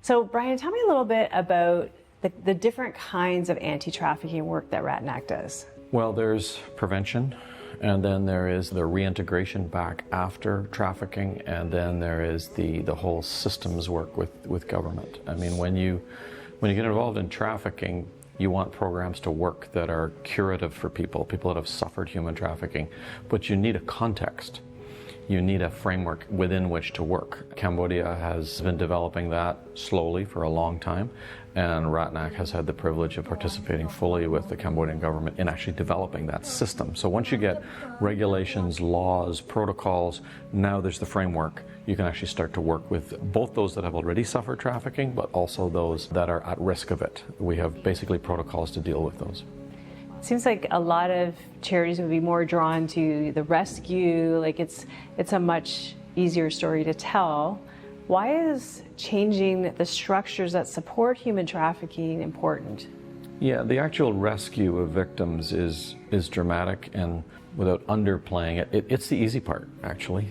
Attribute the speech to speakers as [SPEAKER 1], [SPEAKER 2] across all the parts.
[SPEAKER 1] So Brian, tell me a little bit about the different kinds of anti-trafficking work that Ratanak does.
[SPEAKER 2] Well, there's prevention, and then there is the reintegration back after trafficking, and then there is the whole systems work with government. I mean, when you get involved in trafficking, you want programs to work that are curative for people that have suffered human trafficking, but you need a context. You need a framework within which to work. Cambodia has been developing that slowly for a long time, and Ratanak has had the privilege of participating fully with the Cambodian government in actually developing that system. So once you get regulations, laws, protocols, now there's the framework. You can actually start to work with both those that have already suffered trafficking, but also those that are at risk of it. We have basically protocols to deal with those.
[SPEAKER 1] Seems like a lot of charities would be more drawn to the rescue, like it's a much easier story to tell. Why is changing the structures that support human trafficking important?
[SPEAKER 2] Yeah, the actual rescue of victims is dramatic, and without underplaying it, it's the easy part, actually.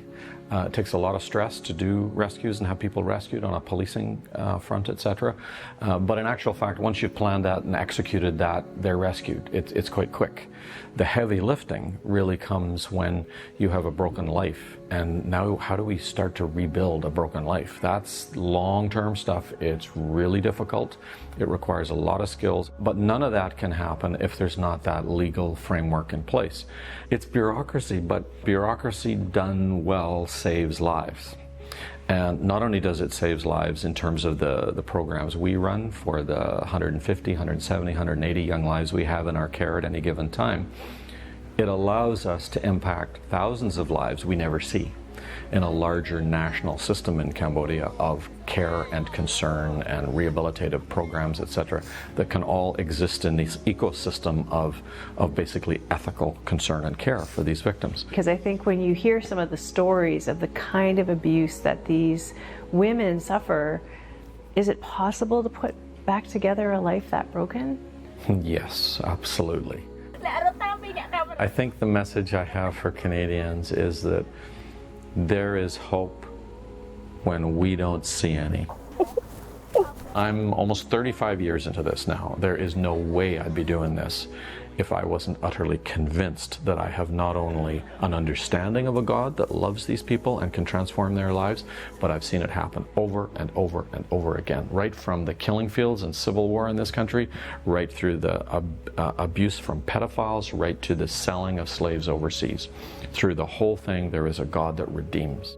[SPEAKER 2] It takes a lot of stress to do rescues and have people rescued on a policing front, etc. But in actual fact, once you've planned that and executed that, they're rescued. It's quite quick. The heavy lifting really comes when you have a broken life. And now how do we start to rebuild a broken life? That's long-term stuff. It's really difficult. It requires a lot of skills, but none of that can happen if there's not that legal framework in place. It's bureaucracy, but bureaucracy done well saves lives. And not only does it save lives in terms of the programs we run for the 150, 170, 180 young lives we have in our care at any given time, it allows us to impact thousands of lives we never see in a larger national system in Cambodia of care and concern and rehabilitative programs, etc., that can all exist in this ecosystem of basically ethical concern and care for these victims.
[SPEAKER 1] Because I think when you hear some of the stories of the kind of abuse that these women suffer, is it possible to put back together a life that broken?
[SPEAKER 2] Yes, absolutely. I think the message I have for Canadians is that there is hope when we don't see any. I'm almost 35 years into this now. There is no way I'd be doing this if I wasn't utterly convinced that I have not only an understanding of a God that loves these people and can transform their lives, but I've seen it happen over and over and over again, right from the killing fields and civil war in this country, right through the abuse from pedophiles, right to the selling of slaves overseas. Through the whole thing, there is a God that redeems.